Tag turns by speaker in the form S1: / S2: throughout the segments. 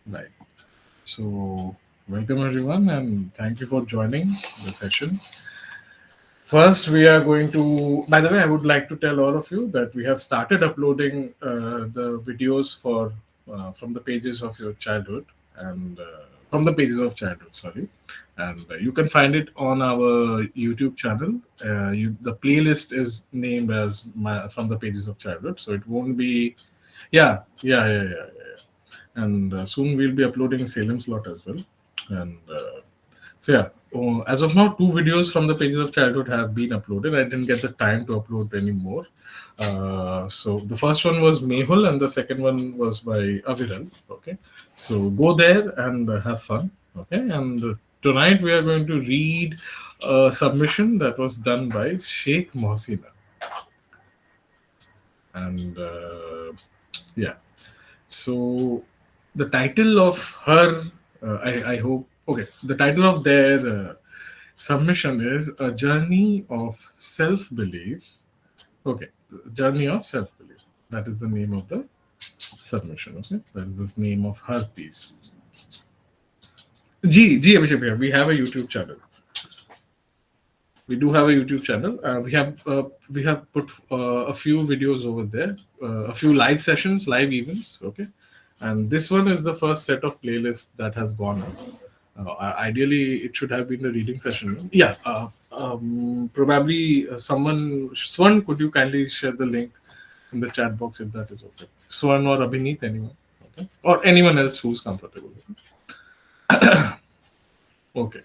S1: Right. So, welcome everyone, and thank you for joining the session. First, we are going to. By the way, I would like to tell all of you that we have started uploading the videos for from the pages of your childhood and from the pages of childhood. Sorry, and you can find it on our YouTube channel. The playlist is named as from the pages of childhood, so it won't be. Yeah. And soon we'll be uploading Salem slot as well. And so yeah, as of now, two videos from the pages of childhood have been uploaded. I didn't get the time to upload any more. So the first one was Mehul, and the second one was by Aviral. Okay, so go there and have fun. Okay, and tonight we are going to read a submission that was done by Sheikh Mohsina, and yeah. So the title of her, I hope, okay, the title of their submission is A Journey of Self Belief. Okay, Journey of Self Belief. That is the name of the submission. Okay, that is the name of her piece. Abhishek, bhaiya, we have a YouTube channel. We do have a YouTube channel. We have put a few videos over there, a few live sessions, live events. Okay, and this one is the first set of playlists that has gone up. Ideally, it should have been a reading session. Yeah, probably someone. Swan, could you kindly share the link in the chat box if that is okay? Swan or Abhineet, anyone, okay, or anyone else who's comfortable. Okay.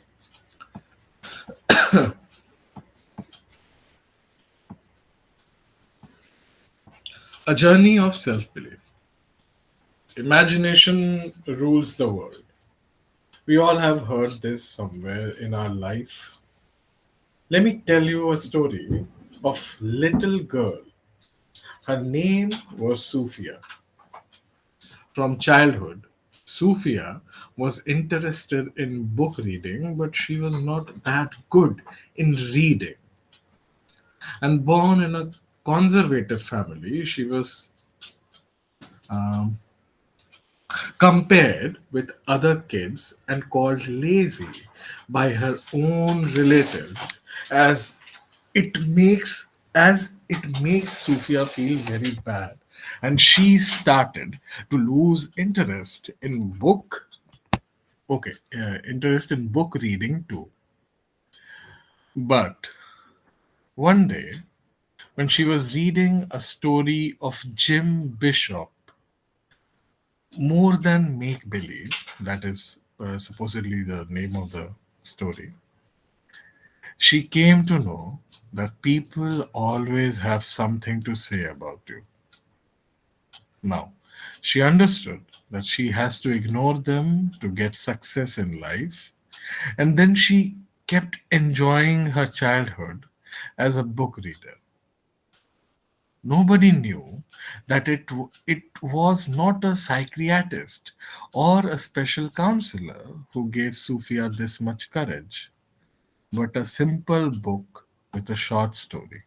S1: A journey of self belief. Imagination rules the world. We all have heard this somewhere in our life. Let me tell you a story of little girl. Her name was Sufia. From childhood, Sufia was interested in book reading, but she was not that good in reading. And born in a conservative family, she was um, compared with other kids and called lazy by her own relatives as it makes Sufia feel very bad, and she started to lose interest in book reading too. But one day, when she was reading a story of Jim Bishop, more than make believe, that is supposedly the name of the story, she came to know that people always have something to say about you. Now, she understood that she has to ignore them to get success in life, and then she kept enjoying her childhood as a book reader. Nobody knew that it was not a psychiatrist or a special counselor who gave Sufia this much courage, but a simple book with a short story.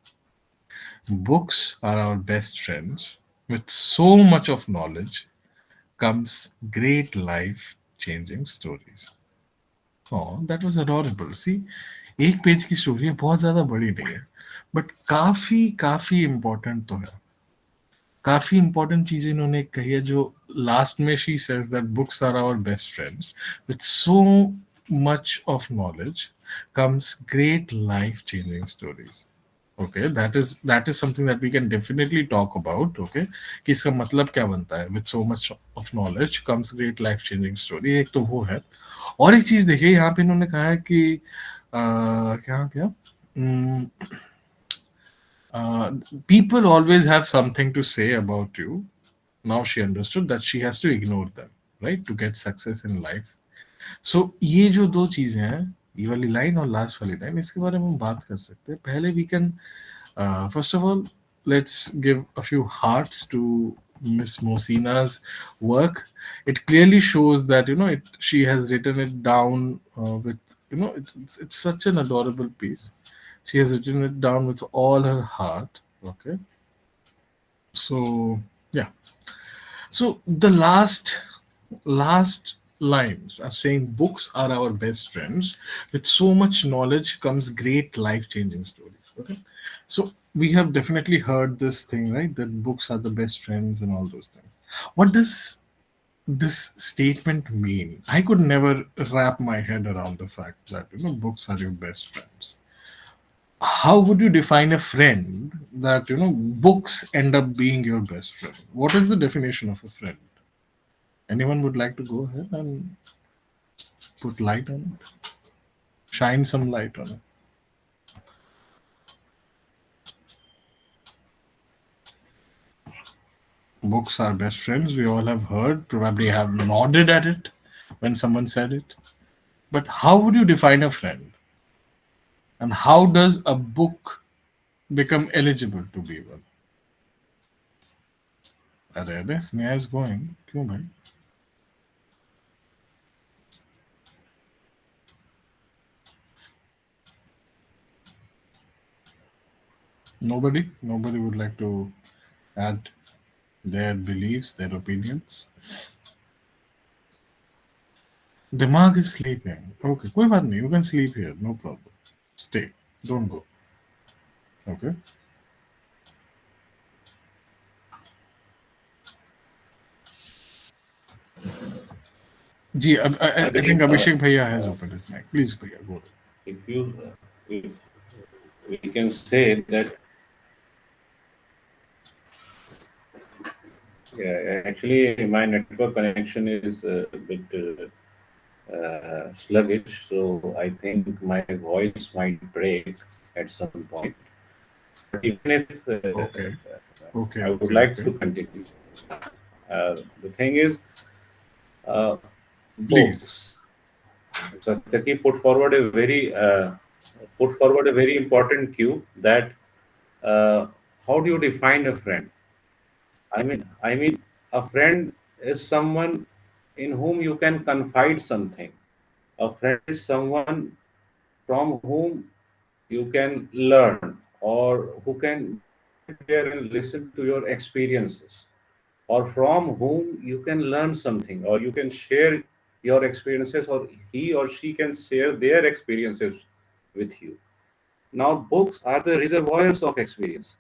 S1: Books are our best friends. With so much of knowledge comes great life changing stories. Oh, that was adorable. See, एक page की story है, बहुत ज्यादा बड़ी नहीं है, but काफी काफी इम्पोर्टेंट तो है. काफी इंपॉर्टेंट चीजें इन्होंने कही है, जो लास्ट में she says that books are our best friends. With so much of knowledge comes great life changing stories. Okay, that is something that we can definitely talk about. Okay, कि इसका मतलब क्या बनता है, with so much of knowledge comes great life changing story. एक तो वो है, और एक चीज देखिए यहाँ पे इन्होंने कहा है कि क्या क्या uh, people always have something to say about you. Now she understood that she has to ignore them, right, to get success in life. So ये जो दो चीजें हैं, ये वाली लाइन और लास्ट वाली लाइन, इसके बारे में हम बात कर सकते हैं. पहले we can first of all let's give a few hearts to Miss Mosina's work. It clearly shows that she has written it down with it's such an adorable piece. She has written it down with all her heart. Okay, so yeah. So the last last lines are saying books are our best friends. With so much knowledge comes great life changing stories. Okay. So we have definitely heard this thing, right? That books are the best friends and all those things. What does this statement mean? I could never wrap my head around the fact that, books are your best friends. How would you define a friend that, books end up being your best friend? What is the definition of a friend? Anyone would like to go ahead and put light on it? Shine some light on it. Books are best friends. We all have heard, probably have nodded at it when someone said it. But how would you define a friend? And how does a book become eligible to be one? अरे अरे Sneha is going. क्यों भाई? Nobody would like to add their beliefs, their opinions. दिमाग is sleeping. Okay, कोई बात नहीं. You can sleep here. No problem. Stay. Don't go. Okay. जी I
S2: Again,
S1: think Abhishek Bhaiya has opened his mic. Please Bhaiya go.
S2: if you if we can say that, yeah, actually my network connection is a bit sluggish, so I think my voice might break at some point. But even if
S1: Okay. Okay.
S2: I would
S1: Okay.
S2: like
S1: Okay.
S2: to continue, the thing is, uh,
S1: Please.
S2: books. Satyaki put forward a very important cue that uh, how do you define a friend? I mean, a friend is someone in whom you can confide something. A friend is someone from whom you can learn, or who can just sit there and listen to your experiences, or from whom you can learn something, or you can share your experiences, or he or she can share their experiences with you. Now, books are the reservoirs of experience.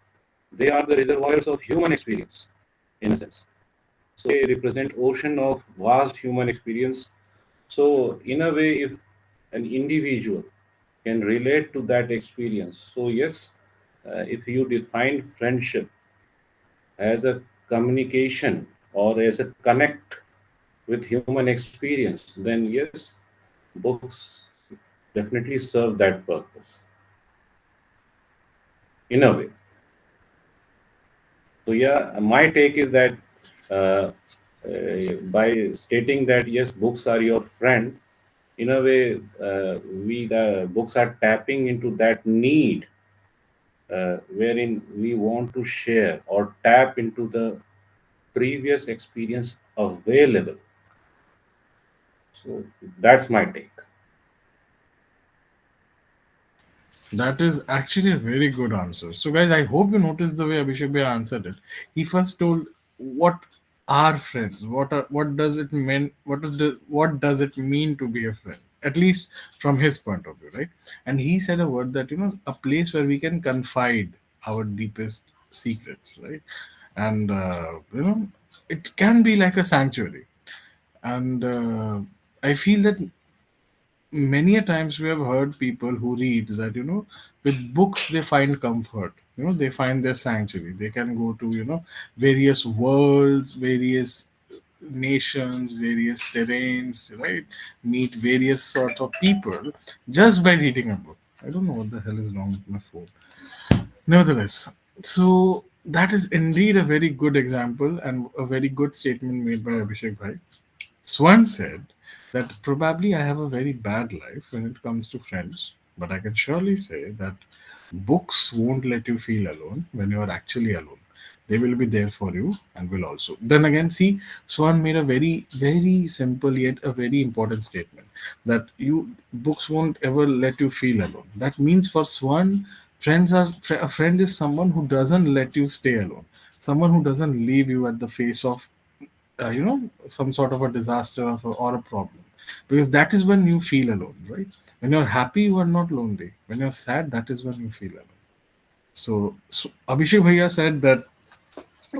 S2: They are the reservoirs of human experience, in a sense. So they represent ocean of vast human experience. So in a way, if an individual can relate to that experience, so yes, if you define friendship as a communication or as a connect with human experience, then yes, books definitely serve that purpose in a way. So yeah, my take is that by stating that yes, books are your friend, in a way, we the books are tapping into that need wherein we want to share or tap into the previous experience available. So that's my take.
S1: That is actually a very good answer. So, guys, I hope you noticed the way Abhishek Bhai answered it. He first told what are friends, what does it mean, what does it mean to be a friend, at least from his point of view, right? And he said a word that a place where we can confide our deepest secrets, right? And it can be like a sanctuary. And I feel that many a times we have heard people who read that with books they find comfort, they find their sanctuary, they can go to various worlds, various nations, various terrains, right? Meet various sorts of people just by reading a book. I don't know what the hell is wrong with my phone. Nevertheless, so that is indeed a very good example and a very good statement made by Abhishek Bhai. Swan said that probably I have a very bad life when it comes to friends, but I can surely say that books won't let you feel alone when you are actually alone. They will be there for you and will also. Then again, see, Swan made a very, very simple yet a very important statement that books won't ever let you feel alone. That means for Swan, a friend is someone who doesn't let you stay alone, someone who doesn't leave you at the face of some sort of a disaster or a problem, because that is when you feel alone, right? When you're happy, you are not lonely. When you're sad, that is when you feel alone. So Abhishek Bhaiya said that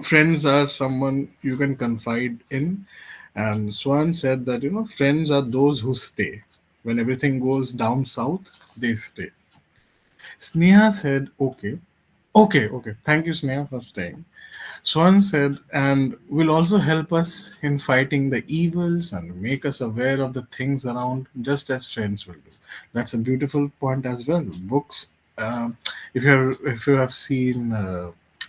S1: friends are someone you can confide in, and Swan said that friends are those who stay when everything goes down south. They stay. Sneha said, okay. Okay. Thank you, Sneha, for staying. Swan said, and will also help us in fighting the evils and make us aware of the things around, just as friends will do. That's a beautiful point as well. Books, if you have seen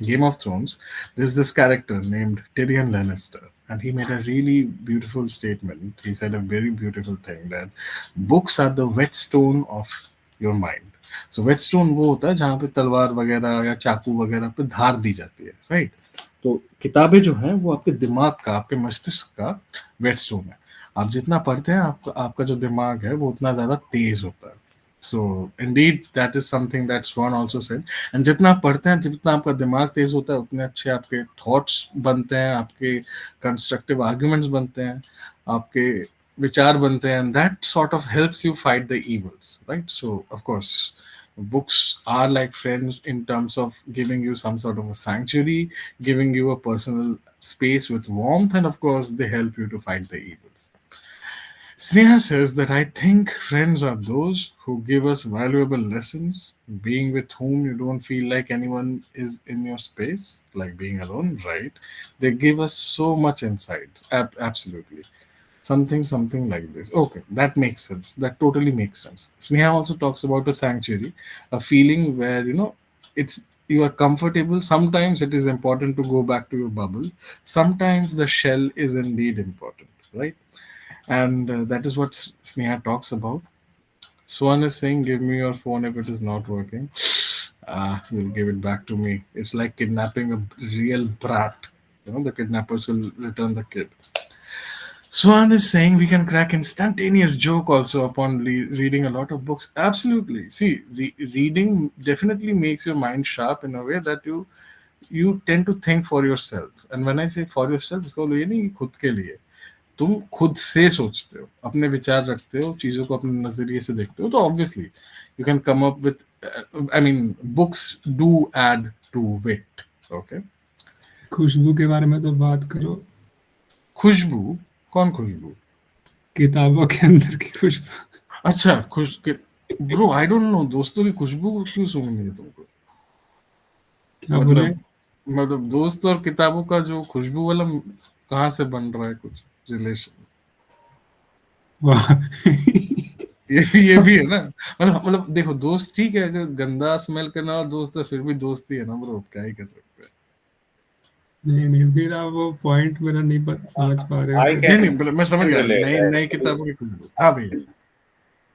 S1: Game of Thrones, there's this character named Tyrion Lannister, and he made a really beautiful statement. He said a very beautiful thing that books are the whetstone of your mind. So Wheatstone वो होता है जहाँ पे तलवार वगैरह या चाकू वगैरह पे धार दी जाती है, राइट? तो किताबें जो हैं वो आपके दिमाग का, आपके मस्तिष्क का वेटस्टोन है। आप जितना पढ़ते हैं आपका आपका जो दिमाग है वो उतना ज्यादा तेज होता है। So indeed that is something that Swan also said. And जितना आप पढ़ते हैं, जितना आपका दिमाग तेज होता है, उतने अच्छे आपके थॉट्स बनते हैं, आपके कंस्ट्रक्टिव आर्ग्यूमेंट्स बनते हैं, आपके विचार बनते हैं, and that sort of helps you fight the evils, right? So of course books are like friends in terms of giving you some sort of a sanctuary, giving you a personal space with warmth, and of course they help you to fight the evils. Sneha says that I think friends are those who give us valuable lessons, being with whom you don't feel like anyone is in your space, like being alone, right? They give us so much insight. Absolutely. Something like this. Okay, that makes sense. That totally makes sense. Sneha also talks about a sanctuary, a feeling where it's you are comfortable. Sometimes it is important to go back to your bubble. Sometimes the shell is indeed important, right? And that is what Sneha talks about. Swan is saying, "Give me your phone if it is not working. You'll give it back to me." It's like kidnapping a real brat. The kidnappers will return the kid. Swan is saying we can crack instantaneous joke also upon reading a lot of books. Absolutely. See, reading definitely makes your mind sharp in a way that you tend to think for yourself. And when I say for yourself, इसका मतलब ये नहीं कि खुद के लिए। तुम खुद से सोचते हो, अपने विचार रखते हो, चीजों को अपने नजरिए से देखते हो, तो obviously you can come up with, I mean books do add to wit. Okay.
S3: खुशबू के बारे में तो बात करो।
S1: खुशबू? कौन खुशबू?
S3: किताबों के अंदर की खुशबू।
S1: अच्छा, ब्रो आई डोंट नो, दोस्तों की खुशबू क्यों सूंघनी है तुमको?
S3: क्या बोले?
S1: मतलब दोस्त और किताबों का जो खुशबू वाला कहाँ से बन रहा है कुछ रिलेशन?
S3: वाह।
S1: ये भी है ना। मतलब देखो, दोस्त ठीक है, अगर गंदा स्मेल करने वाला दोस्त है फिर भी दोस्ती है ना ब्रो, क्या ही कर सकते हैं।
S3: नहीं नहीं, फिर आप वो पॉइंट मेरा नहीं समझ पा रहे हो
S2: I
S3: फिर।
S1: नहीं नहीं,
S2: can
S1: मैं समझ गया,
S2: relate.
S1: नई नई
S2: Actually,
S1: किताबों की खुशबू। हाँ भैया,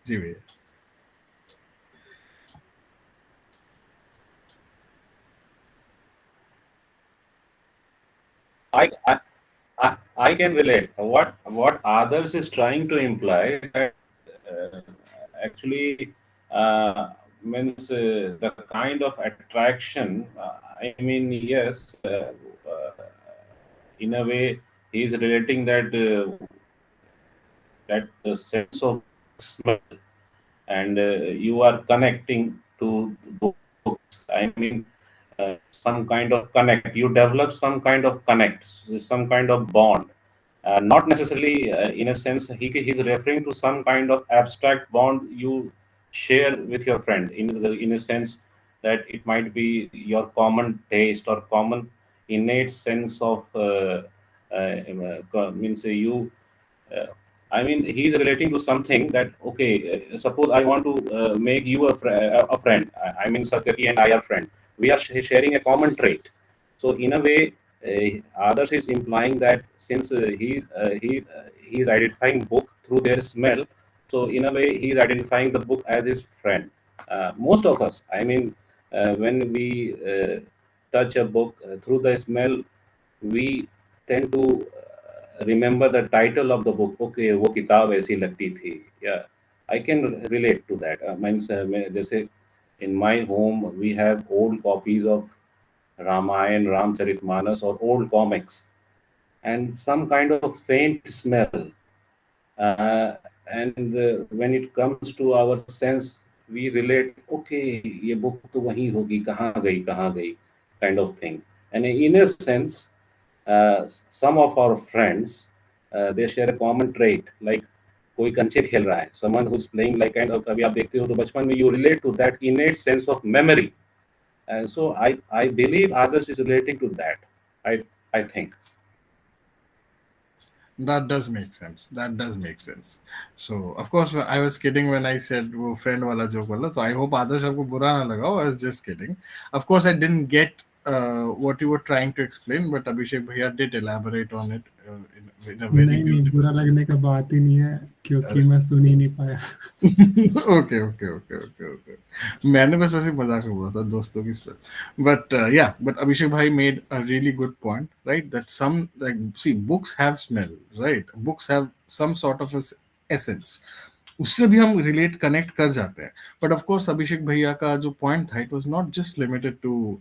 S1: जी भैया।
S2: I can relate. What others is trying to imply that uh, actually means the kind of attraction. I mean, yes, in a way, he is relating that the sense of smell, and you are connecting to those books. I mean, some kind of connect. You develop some kind of connect, some kind of bond. Not necessarily in a sense he's referring to some kind of abstract bond you share with your friend in a sense that it might be your common taste or common innate sense of means you uh, I mean, he's relating to something that, okay, suppose I want to make you a friend. I mean, Satyaki and I are friend. We are sharing a common trait. So, in a way, others is implying that since he's identifying book through their smell, so in a way, he's identifying the book as his friend. Most of us, I mean, when we touch a book through the smell, we tend to remember the title of the book. Okay, वो किताब ऐसी लगती थी. Yeah, I can relate to that. Means जैसे in my home we have old copies of Ramayan, Ramcharitmanas, or old comics, and some kind of faint smell. And when it comes to our sense, we relate, okay, ये book तो वहीं होगी, कहाँ गई, kind of thing. And in a sense, some of our friends, they share a common trait, like कोई कंचे खेल रहा है, someone who's playing like kind of, अभी आप देखते हो तो बचपन में you relate to that innate sense of memory. And so I believe others is relating to that. I I think.
S1: That does make sense. That does make sense. So, of course, I was kidding when I said वो friend वाला joke वाला. So, I hope others आपको बुरा ना लगा हो. I was just kidding. Of course, I didn't get what you were trying to explain, but Abhishek Bhaiya did elaborate on it in a very
S3: नहीं नहीं,
S1: beautiful.
S3: बुरा लगने का बात ही नहीं है, क्योंकि मैं सुन ही नहीं पाया.
S1: Okay okay okay okay okay मैंने बस ऐसे मजाक में बोला था दोस्तों की स्पेल बट या बट अभिषेक भाई made a really good point right that some like see books have smell right books have some sort of essence उससे भी हम रिलेट कनेक्ट कर जाते हैं बट ऑफ कोर्स अभिषेक भैया का जो पॉइंट था it was not just limited to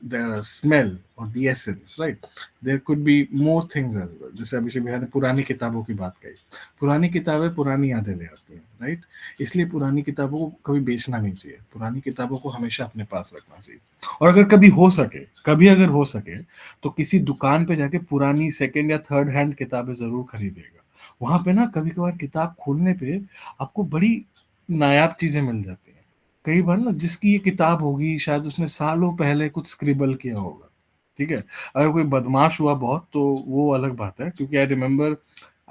S1: the smell or the essence, right? There could be more things as well. जैसे अभिषेक भैया ने पुरानी किताबों की बात कही पुरानी किताबें पुरानी यादें ले आती हैं राइट इसलिए पुरानी किताबों को कभी बेचना नहीं चाहिए पुरानी किताबों को हमेशा अपने पास रखना चाहिए और अगर कभी अगर हो सके तो किसी दुकान पे जाके पुरानी सेकंड या थर्ड हैंड किताबें जरूर खरीदेगा वहां पे ना कभी कभार किताब खोलने पे आपको बड़ी नायाब चीजें मिल जाती हैं कई बार ना जिसकी ये किताब होगी शायद उसने सालों पहले कुछ स्क्रिबल किया होगा ठीक है अगर कोई बदमाश हुआ बहुत तो वो अलग बात है क्योंकि I remember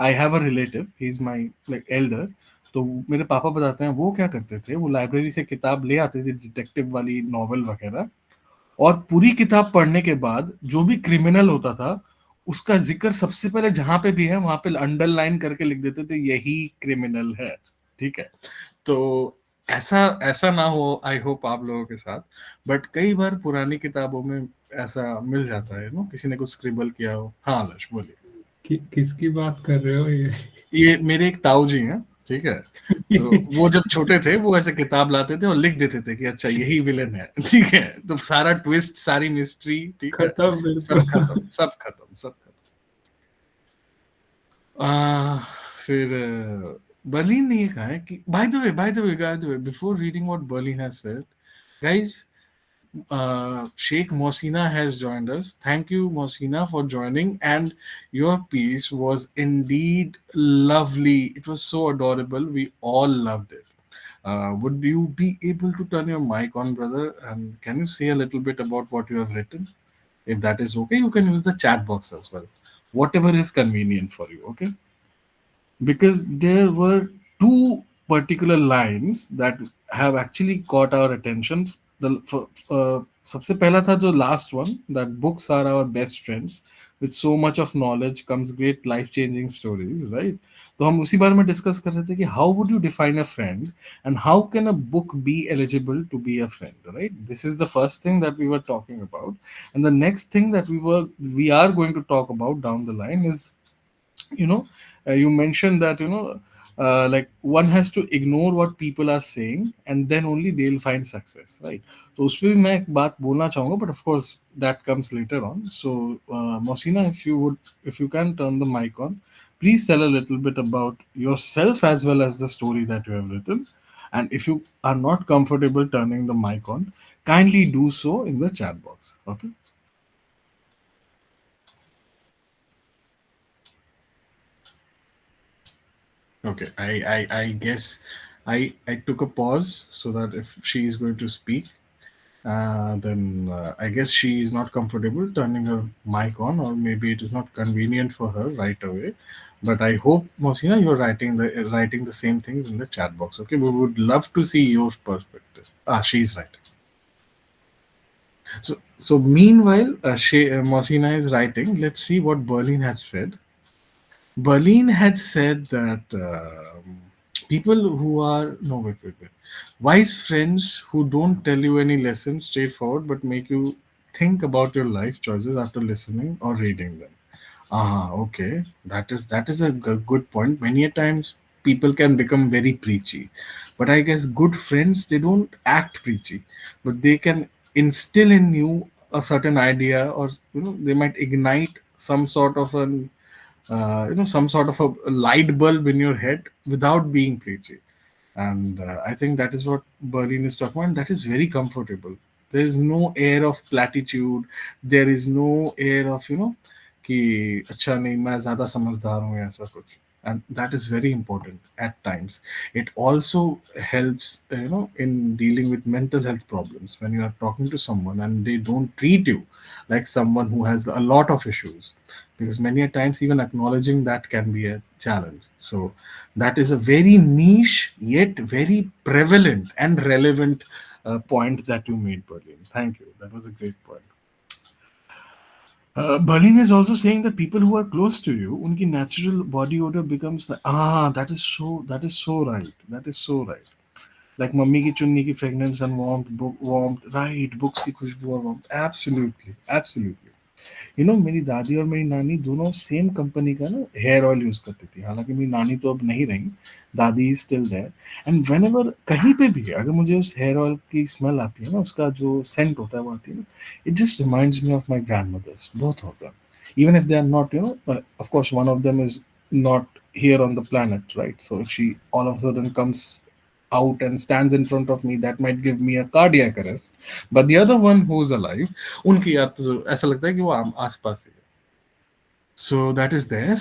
S1: I have a relative he is my like Elder तो मेरे पापा बताते हैं वो क्या करते थे वो लाइब्रेरी से किताब ले आते थे डिटेक्टिव वाली नॉवेल वगैरह और पूरी किताब पढ़ने के बाद जो भी क्रिमिनल होता था उसका जिक्र सबसे पहले जहां पे भी है वहां पे अंडरलाइन करके लिख देते थे यही क्रिमिनल है ठीक है तो ऐसा ऐसा ना हो आई होप आप लोगों के साथ बट कई बार पुरानी किताबों में ऐसा मिल जाता है ना किसी ने कुछ स्क्रिबल किया हो हाँ आदर्श बोलिए
S3: किसकी बात कर रहे हो ये?
S1: ये मेरे एक ताऊ जी हैं ठीक है तो वो जब छोटे थे वो ऐसे किताब लाते थे और लिख देते थे कि अच्छा यही विलन है ठीक है तो सारा ट्विस्ट सारी मिस्ट्री ठीक है
S3: खत्म
S1: सब
S3: बिल्कुल.
S1: खत्म सब खत्म सब खत्म फिर बर्लिन ने ये कहा है कि by the way before reading what Berlin has said guys Sheikh Mosina has joined us. Thank you, Mosina, for joining. And your piece was indeed lovely. It was so adorable. We all loved it. Would you be able to turn your mic on, brother? And can you say a little bit about what you have written? If that is okay, you can use the chat box as well. Whatever is convenient for you, okay? Because there were two particular lines that have actually caught our attention. सबसे पहला था जो last one that books are our best friends with so much of knowledge comes great life changing stories right तो हम उसी बारे में discuss कर रहे थे कि how would you define a friend and how can a book be eligible to be a friend right this is the first thing that we were talking about and the next thing that we are going to talk about down the line is you know you mentioned that like one has to ignore what people are saying and then only they'll find success right तो उस पे भी मैं एक बात बोलना चाहूंगा but of course that comes later on so Mosina if you can turn the mic on please tell a little bit about yourself as well as the story that you have written and if you are not comfortable turning the mic on kindly do so in the chat box okay Okay, I guess I took a pause so that if she is going to speak, then I guess she is not comfortable turning her mic on, or maybe it is not convenient for her right away. But I hope, Mosina, you're writing the same things in the chat box. Okay, we would love to see your perspective. She's writing. So meanwhile, Mosina is writing. Let's see what Berlin has said. Berlin had said that people who are no wait wise friends who don't tell you any lessons straightforward but make you think about your life choices after listening or reading them. Okay, that is a good point. Many a times people can become very preachy, but I guess good friends they don't act preachy, but they can instill in you. a certain idea, or they might ignite some sort of an some sort of a light bulb in your head without being preachy. And I think that is what Berlin is talking about, and that is very comfortable. There is no air of platitude. There is no air of कि अच्छा नहीं मैं ज्यादा समझदार हूँ या ऐसा कुछ. And that is very important at times. It also helps in dealing with mental health problems when you are talking to someone and they don't treat you like someone who has a lot of issues, because many a times even acknowledging that can be a challenge. So that is a very niche yet very prevalent and relevant point that you made, Berlin. Thank you. That was a great point. Berlin is also saying that people who are close to you, unki natural body odor becomes like, that is so right. That is so right. Like mummy ki chunni ki fragrance and warmth, right? Books ki khushboo और warmth. Absolutely, absolutely. मेरी दादी और मेरी नानी दोनों same company का ना hair oil use करती थी. हालांकि मेरी नानी तो अब नहीं रही, दादी is still there. And whenever कहीं पे भी अगर मुझे उस हेयर ऑयल की स्मेल आती है ना, उसका जो सेंट होता है वो आती है ना, it just reminds me of my grandmothers, both of them. Even if they are not, of course, one of them is not here on the planet, right? So if she all of a sudden comes out and stands in front of me, that might give me a cardiac arrest. But the other one who's alive, उनकी याद तो ऐसा लगता है कि वो आसपास ही है. So that is there.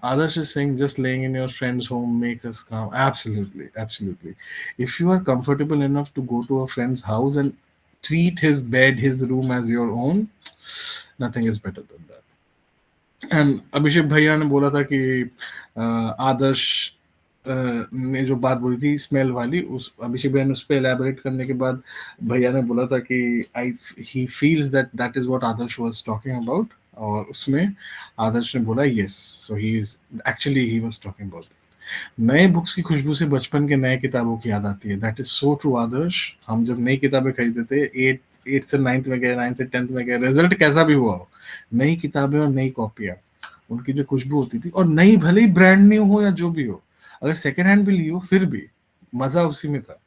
S1: Others is saying just laying in your friend's home makes us calm. Absolutely, absolutely. If you are comfortable enough to go to a friend's house and treat his bed, his room as your own, nothing is better than that. And Abhishek भैया ने बोला था कि आदर्श ने जो बात बोली थी स्मेल वाली, उस अभिषेक भैया ने उस पर एलैबोरेट करने के बाद भैया ने बोला था कि I he feels that that is what Adarsh was talking about. और उसमें आदर्श ने बोला yes, so he is actually he was talking about नए बुक्स की खुशबू से बचपन के नए किताबों की याद आती है. दैट इज सो ट्रू आदर्श. हम जब नई किताबें खरीदते थे, एट से नाइन्थ में गए, नाइन्थ से टेंथ में गए, रिजल्ट कैसा भी हुआ हो, नई किताबें और नई कॉपियां, उनकी जो खुशबू होती थी, और नई भले ही ब्रांड न्यू हो या जो भी हो, अगर सेकेंड हैंड भी ली हो फिर भी मजा उसी में था.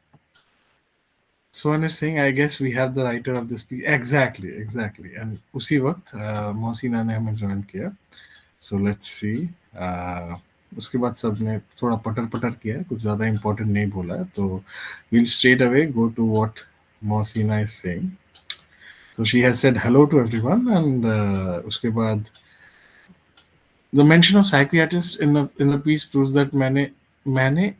S1: Swan is saying, I guess we have the writer of this piece. Exactly, exactly. And उसी वक्त मोहसिना ने हमें ज्वाइन किया. So let's see. उसके बाद सबने थोड़ा पटर पटर किया है, कुछ ज्यादा इंपॉर्टेंट नहीं बोला है, तो we'll straight away go to what Mohsina is saying. So she has said hello to everyone, and उसके बाद the mention of psychiatrist in the piece proves that मैंने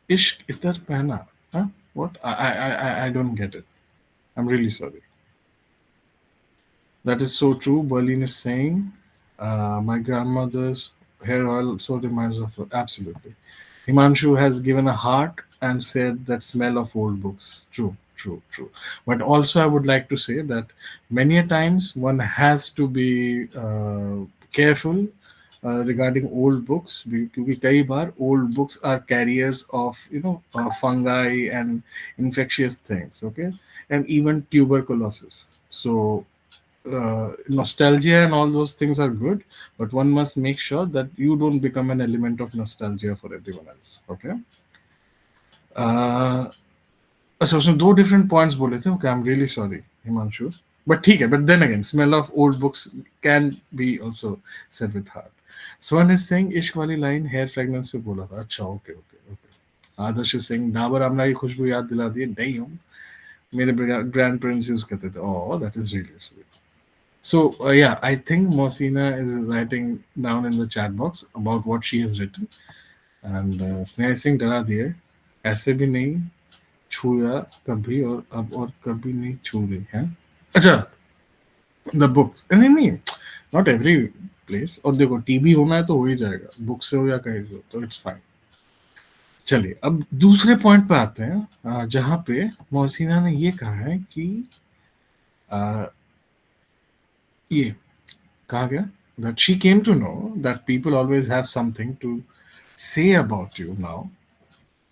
S1: इश्क इतर पहना. Huh? What? I don't get it. I'm really sorry. That is so true. Berlin is saying, my grandmother's hair oil so reminds of her. Absolutely. Himanshu has given a heart and said that smell of old books. True, true, true. But also, I would like to say that many a times one has to be careful regarding old books, क्योंकि कई बार old books are carriers of fungi and infectious things, okay, and even tuberculosis. So nostalgia and all those things are good, but one must make sure that you don't become an element of nostalgia for everyone else, okay. अच्छा, उसने दो different points बोले थे. Okay, I am really sorry Himanshu, but ठीक है. But then again, smell of old books can be also said with heart. Swan is saying इश्क वाली line here fragrance पे बोला था. अच्छा, okay okay okay. Adarsh is saying Dabur Amla की खुशबू याद दिला दी. नहीं हूँ, मेरे ग्रैंड पेरेंट्स यूज करते थे. Oh, that is really sweet. So yeah, I think Mohsina is writing down in the chat box about what she has written. And Sneha Singh डरा दिए, ऐसे भी नहीं छुआ कभी और अब और कभी नहीं छू रही है. अच्छा, द बुक नहीं नहीं, नॉट एवरी प्लेस. और देखो, टीबी होना है तो हो ही जाएगा, बुक से हो या कहीं से हो, तो इट्स फाइन. चलिए अब दूसरे पॉइंट पे आते हैं, जहां पे मोहसिना ने ये कहा है कि ये कहा गया that she came to know that people always have something to say about you now.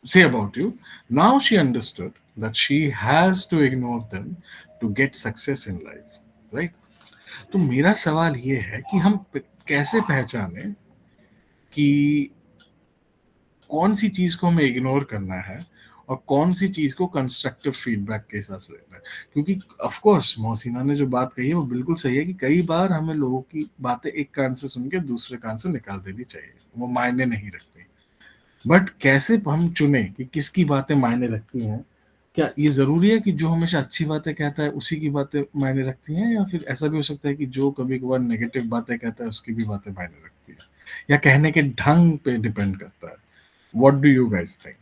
S1: Say about you. Now she understood that she has to ignore them to get success in life, right? तो मेरा सवाल ये है कि हम कैसे पहचाने कि कौन सी चीज को हमें इग्नोर करना है और कौन सी चीज को कंस्ट्रक्टिव फीडबैक के हिसाब से लेना है। क्योंकि ऑफ कोर्स मोहसिना ने जो बात कही है वो बिल्कुल सही है कि कई बार हमें लोगों की बातें एक कान से सुन के दूसरे कान से निकाल देनी चाहिए, वो मायने नहीं रखती। बट कैसे हम चुने कि किसकी बातें मायने रखती हैं? क्या ये जरूरी है कि जो हमेशा अच्छी बातें कहता है उसी की बातें मायने रखती हैं, या फिर ऐसा भी हो सकता है कि जो कभी कभार नेगेटिव बातें कहता है उसकी भी बातें मायने रखती है, या कहने के ढंग पे डिपेंड करता है? What do you guys think?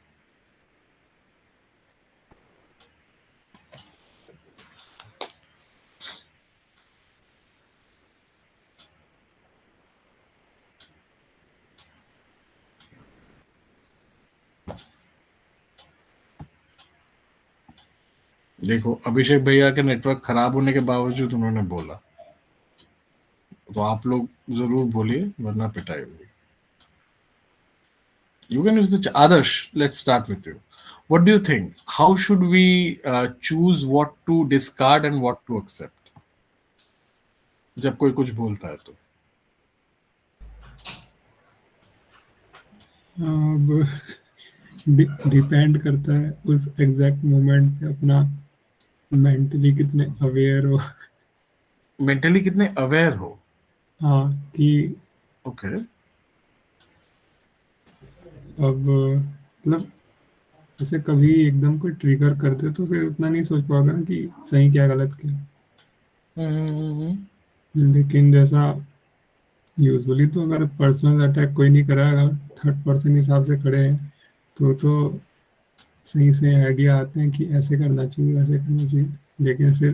S1: देखो अभिषेक भैया के नेटवर्क खराब होने के बावजूद उन्होंने बोला, तो आप लोग जरूर बोलिए वरना पिटाई होगी। You can use the Adarsh. Let's start with you. What do you think? How should we choose what to discard and what to accept? जब कोई कुछ बोलता है तो
S3: अब डिपेंड करता है उस एग्जैक्ट मोमेंट पे अपना मेंटली कितने अवेयर हो।
S1: मेंटली कितने अवेयर हो।
S3: हाँ कि
S1: ओके
S3: अब मतलब जैसे कभी एकदम कोई ट्रिगर कर दे तो फिर उतना नहीं सोच पाओगे ना कि सही क्या गलत क्या। लेकिन जैसा यूजुअली तो अगर पर्सनल अटैक कोई नहीं करा, अगर थर्ड पर्सन हिसाब से खड़े हैं तो सही से आइडिया आते हैं कि ऐसे करना चाहिए वैसे करना चाहिए। लेकिन फिर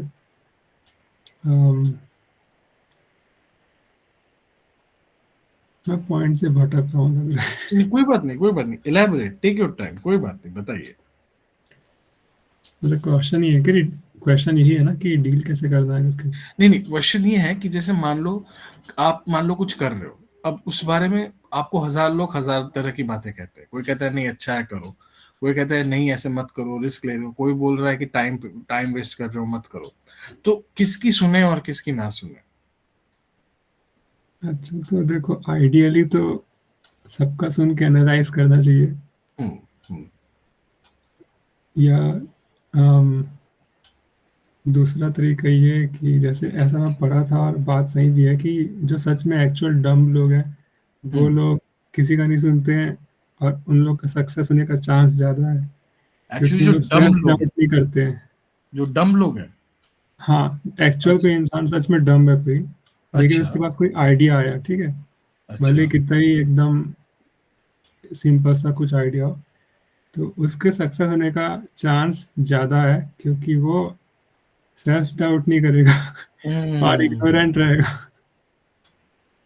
S3: मैं पॉइंट से भटक रहा हूँ लग रहा है।
S1: कोई बात नहीं, कोई बात नहीं, इलेबोरेट, टेक योर टाइम, कोई बात नहीं, बताइए।
S3: मतलब क्वेश्चन ये है कि क्वेश्चन यही है ना कि डील कैसे करना है करके।
S1: नहीं नहीं, क्वेश्चन ये है कि जैसे मान लो कुछ कर रहे हो, अब उस बारे में आपको हजार लोग हजार तरह की बातें कहते हैं। कोई कहता है नहीं अच्छा है करो, कोई कहता है नहीं ऐसे मत करो रिस्क ले रहे हो, कोई बोल रहा है कि टाइम वेस्ट कर रहे हो मत करो। तो किसकी सुने और किसकी ना सुने?
S3: अच्छा तो देखो आइडियली तो सबका सुन के एनालाइज करना चाहिए,
S1: हम्म, हम्म,
S3: या अम, दूसरा तरीका ये है कि जैसे ऐसा मैं पढ़ा था और बात सही भी है कि जो सच में एक्चुअल डम लोग हैं वो
S1: हम्म।
S3: लोग किसी का नहीं सुनते हैं और उन लोग का सक्सेस होने का चांस ज़्यादा है
S1: एक्चुअली
S3: क्योंकि वो
S1: जो
S3: लोग
S1: डम
S3: सेल्फ
S1: लोग
S3: डाउट
S1: हैं,
S3: नहीं करते हैं।
S1: जो डम लोग हैं।
S3: हाँ एक्चुअल
S1: अच्छा,
S3: कोई इंसान सच में डम है कोई, लेकिन
S1: अच्छा,
S3: उसके पास कोई आइडिया आया, ठीक है, भले
S1: अच्छा।
S3: ही कितना ही एकदम सिंपल सा कुछ आइडिया हो, तो उसके सक्सेस होने का चांस ज़्यादा है क्योंकि वो सेल्फ डाउट नहीं करेगा और
S1: हम्म।
S3: इग्नोरेंट रहेगा।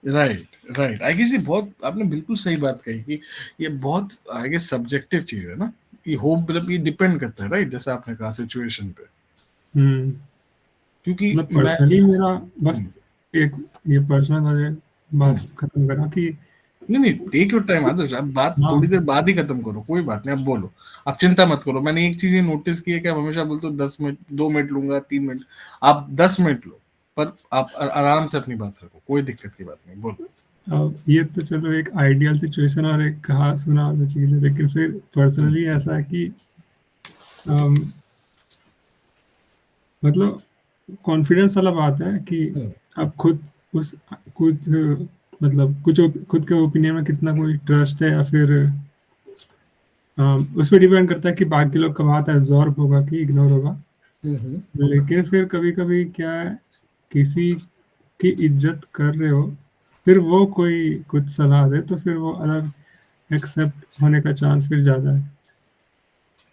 S1: राइट, राइट, आई गेस ये बहुत आपने बिल्कुल सही बात कही कि ये बहुत आई गेस सब्जेक्टिव चीज है ना। ये होप मतलब ये डिपेंड करता है, राइट, जैसा आपने कहा सिचुएशन पे।
S3: हम्म।
S1: क्योंकि
S3: मतलब
S1: मैं
S3: पर्सनली मेरा बस
S1: हम्म,
S3: एक ये पर्सनल वाले बात
S1: हम्म।
S3: खत्म करा कि
S1: नहीं नहीं, टेक योर टाइम आदर्श, आप बात
S3: हाँ
S1: थोड़ी देर बाद ही खत्म करो, कोई बात नहीं, आप बोलो। आप चिंता मत करो। मैंने एक चीज ये नोटिस की है कि आप हमेशा बोलते हो 10 मिनट, 2 मिनट लूंगा, 3 मिनट। आप 10 मिनट लो, पर आप आराम से अपनी बात रखो, कोई दिक्कत की बात नहीं, बोलो।
S3: ये तो चलो एक आइडियल सिचुएशन और एक कहा सुना वाला चीज़ है, लेकिन फिर
S1: हम्म,
S3: पर्सनली ऐसा है कि अम, मतलब कॉन्फिडेंस वाला बात है कि
S1: हम्म,
S3: आप खुद उस खुद मतलब कुछ खुद के ओपिनियन में कितना कोई ट्रस्ट है, या फिर उस पर डिपेंड करता है कि बाकी लोग का बात एब्जॉर्ब होगा कि इग्नोर होगा।
S1: हम्म,
S3: लेकिन फिर कभी कभी क्या है, किसी की इज्जत कर रहे हो, फिर वो कोई कुछ सलाह दे तो फिर वो अलग एक्सेप्ट होने का चांस फिर ज़्यादा है।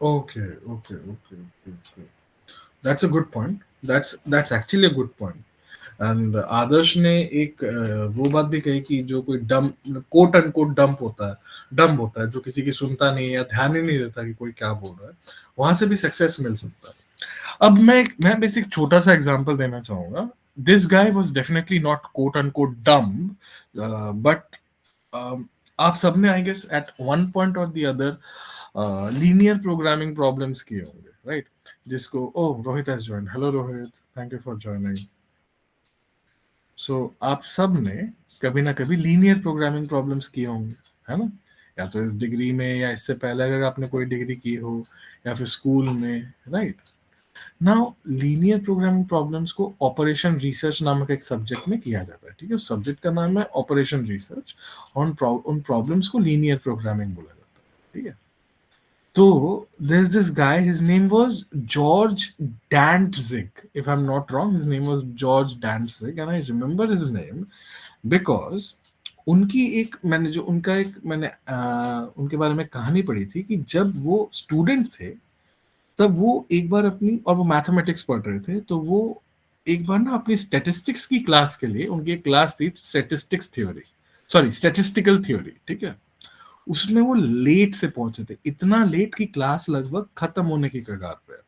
S1: Okay, okay, okay, okay. That's a good point. That's actually a good point. And Adarsh ने एक वो बात भी कही कि जो कोई डम कोट एंड कोट डम्प होता है, जो किसी की सुनता नहीं है या ध्यान ही नहीं देता कि कोई क्या बोल रहा है, वहां से भी सक्सेस मिल सकता है। अब मैं बेसिक छोटा सा एग्जांपल देना चाहूंगा। This guy was definitely not quote and quote dumb, but आप सबने I guess at one point or the other linear programming problems किए होंगे, राइट? जिसको oh Rohit has joined, hello Rohit, thank you for joining. So आप सब ने कभी ना कभी लीनियर प्रोग्रामिंग प्रॉब्लम्स किए होंगे, है ना? या तो इस डिग्री में या इससे पहले अगर आपने कोई डिग्री की हो, या फिर स्कूल में, right. Now linear programming problems को ऑपरेशन रिसर्च नामक एक सब्जेक्ट में किया जाता है, ठीक है। उस सब्जेक्ट का नाम है ऑपरेशन रिसर्च। उन प्रॉब्लम्स को लीनियर प्रोग्रामिंग बोला जाता है, ठीक है। तो there's this guy, his name was George Dantzig, if I'm not wrong, his name was George Dantzig, and I remember his name because उनकी एक मैंने जो उनका एक मैंने उनके बारे में कहानी पढ़ी थी कि जब वो स्टूडेंट थे तब वो एक बार अपनी, और वो मैथमेटिक्स पढ़ रहे थे, तो वो एक बार ना अपनी स्टैटिस्टिक्स की क्लास के लिए, उनकी एक क्लास थी statistics theory, sorry statistical theory, ठीक है। उसमें वो लेट से पहुंचे थे, इतना लेट कि क्लास लगभग खत्म होने की कगार पे है।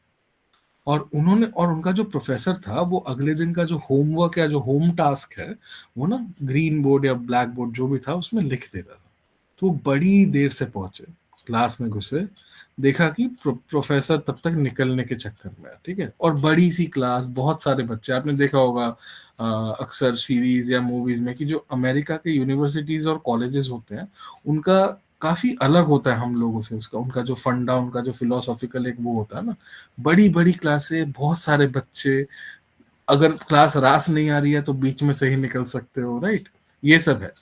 S1: और उनका जो प्रोफेसर था वो अगले दिन का जो होमवर्क या जो होम टास्क है वो ना ग्रीन बोर्ड या ब्लैक बोर्ड जो भी था उसमें लिख देता था। तो वो बड़ी देर से पहुंचे, क्लास में घुसे, देखा कि प्रोफेसर तब तक निकलने के चक्कर में है, ठीक है। और बड़ी सी क्लास, बहुत सारे बच्चे, आपने देखा होगा अक्सर सीरीज या मूवीज में कि जो अमेरिका के यूनिवर्सिटीज और कॉलेजेस होते हैं उनका काफी अलग होता है हम लोगों से, उसका उनका जो फंडा, उनका जो फिलोसॉफिकल एक वो होता है ना, बड़ी बड़ी क्लासें, बहुत सारे बच्चे, अगर क्लास रास नहीं आ रही है तो बीच में से ही निकल सकते हो, राइट। ये सब है,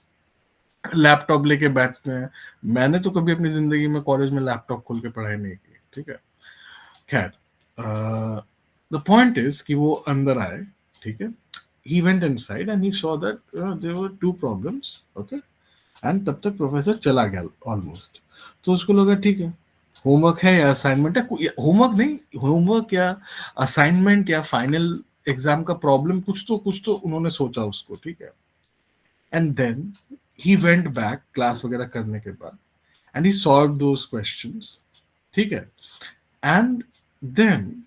S1: लैपटॉप लेके बैठते हैं। मैंने तो कभी अपनी जिंदगी में कॉलेज में लैपटॉप खोल के पढ़ाई नहीं की, ठीक है। खैर, द पॉइंट इज कि वो अंदर आए, ठीक है। He went inside and he saw that there were two problems, okay. And तब तक प्रोफेसर चला गया ऑलमोस्ट। तो उसको लगा ठीक है, होमवर्क है या असाइनमेंट है, होमवर्क नहीं, होमवर्क या असाइनमेंट या फाइनल एग्जाम का प्रॉब्लम, कुछ तो उन्होंने सोचा उसको, ठीक है। And then he went back class वगैरह करने के बाद and he solve those questions, ठीक है। एंड देन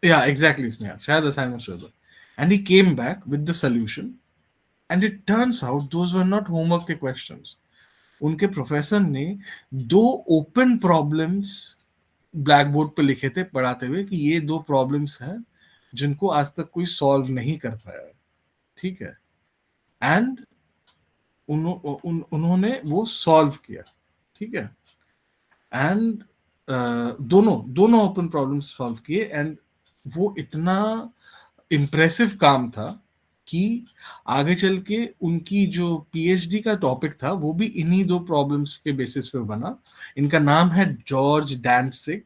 S1: या एग्जैक्टली स्नेहा, शायद असाइनमेंट शुरू, and he came back with the solution and it turns out those were not homework के क्वेश्चंस। उनके प्रोफेसर ने दो ओपन प्रॉब्लम्स ब्लैक बोर्ड पे लिखे थे पढ़ाते हुए कि ये दो प्रॉब्लम्स हैं जिनको आज तक कोई सॉल्व नहीं कर पाया है, ठीक है। एंड उन्होंने वो सॉल्व किया, ठीक है। एंड दोनों दोनों ओपन प्रॉब्लम्स सॉल्व किए, एंड वो इतना इम्प्रेसिव काम था कि आगे चल के उनकी जो पीएचडी का टॉपिक था वो भी इन्हीं दो प्रॉब्लम्स के बेसिस पे बना। इनका नाम है जॉर्ज डैंटजिग,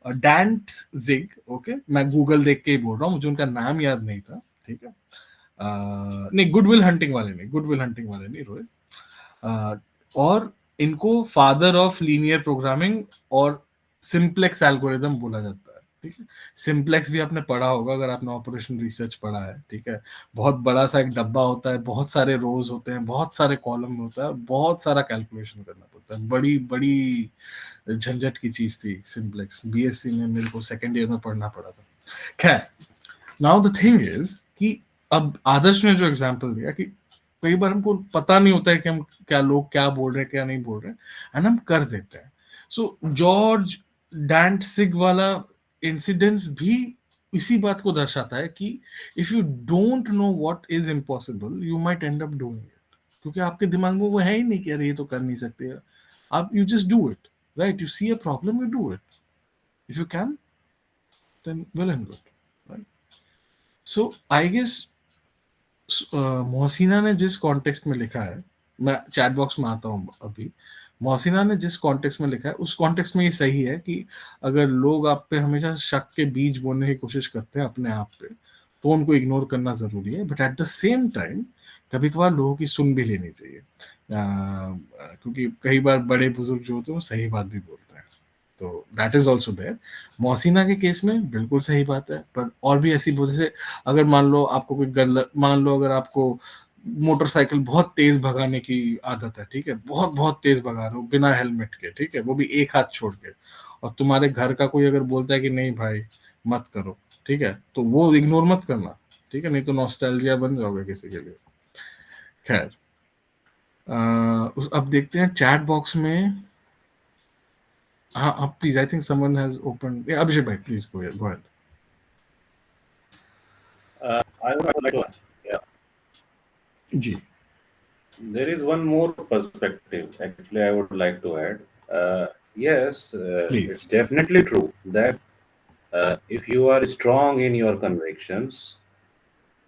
S1: डैंटजिग, ओके। मैं गूगल देख के ही बोल रहा हूँ, मुझे उनका नाम याद नहीं था, ठीक है। नहीं, गुडविल हंटिंग वाले नहीं रोहित। और इनको फादर ऑफ लीनियर प्रोग्रामिंग और सिंप्लेक्स एल्गोरिदम बोला जाता है, ठीक है। सिंप्लेक्स भी आपने पढ़ा होगा अगर आपने ऑपरेशन रिसर्च पढ़ा है, ठीक है। बहुत बड़ा सा एक डब्बा होता है, बहुत सारे रोज होते हैं, बहुत सारे कॉलम होता है, बहुत सारा कैलकुलेशन करना पड़ता है, बड़ी बड़ी झंझट की चीज थी सिंप्लेक्स। बीएससी में मेरे को सेकेंड ईयर में पढ़ना पड़ा था। खैर, नाउ द थिंग इज कि अब आदर्श ने जो एग्जांपल दिया कि कई बार हमको पता नहीं होता है कि हम क्या, लोग क्या बोल रहे हैं क्या नहीं बोल रहे हैं, एंड हम कर देते हैं। सो जॉर्ज डैंटसिग वाला इंसिडेंस भी इसी बात को दर्शाता है कि if you don't know what is impossible you might and up doing it, क्योंकि आपके दिमाग में वो है ही नहीं कि अरे ये तो कर नहीं सकते, आप you just do it, right. You see a problem, you do it, if you can then well and good, right. So I guess Mohsina ने जिस कॉन्टेक्स्ट में लिखा है, मैं चैट बॉक्स में आता हूँ अभी, मोहसिना ने जिस कॉन्टेक्स्ट में लिखा है उस कॉन्टेक्स्ट में ये सही है कि अगर लोग आप पे हमेशा शक के बीज बोने की कोशिश करते हैं अपने आप पे, तो उनको इग्नोर करना जरूरी है, but at the same time कभी कभार लोगों की सुन भी लेनी चाहिए, क्योंकि कई बार बड़े बुजुर्ग जो होते हैं वो सही बात भी बोलते हैं, तो that is also there. Mohsina के केस में बिल्कुल सही बात है, पर और भी ऐसी बहुत से, अगर मान लो आपको कोई गलत, मान लो अगर आपको मोटरसाइकिल बहुत तेज भगाने की आदत है, ठीक है, बहुत बहुत तेज भगा रहे हो बिना हेलमेट के, ठीक है, वो भी एक हाथ छोड़ के, और तुम्हारे घर का कोई अगर बोलता है कि नहीं भाई मत करो, ठीक है, तो वो इग्नोर मत करना, ठीक है, नहीं तो नॉस्टैल्जिया बन जाओगे किसी के लिए। खैर, अब देखते हैं चैट बॉक्स में। हाँ, please, I think someone has open, Abhishek भाई please go ahead.
S2: I would like to ask. Yeah.
S1: जी।
S2: There is one more perspective, actually, I would like to add. Yes, it's
S1: Please.
S2: definitely true that if you are strong in your convictions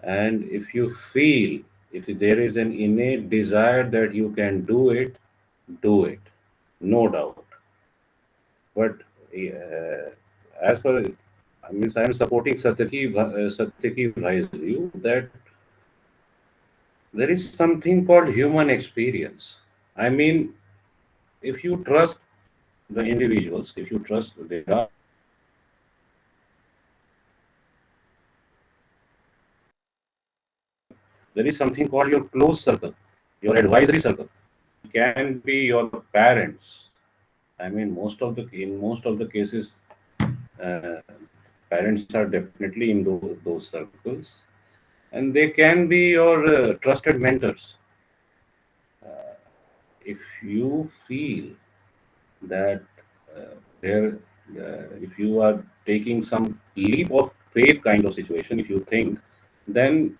S2: and if you feel, if there is an innate desire that you can do it, no doubt. But as per, I mean, I am supporting Satyaki Bhai's view that there is something called human experience. I mean, if you trust the individuals, if you trust, there are certain people who are there is something called your close circle, your advisory circle. It can be your parents. I mean, in most of the cases, uh, parents are definitely in those circles, and they can be your trusted mentors. If you feel that there, if you are taking some leap of faith kind of situation, if you think, then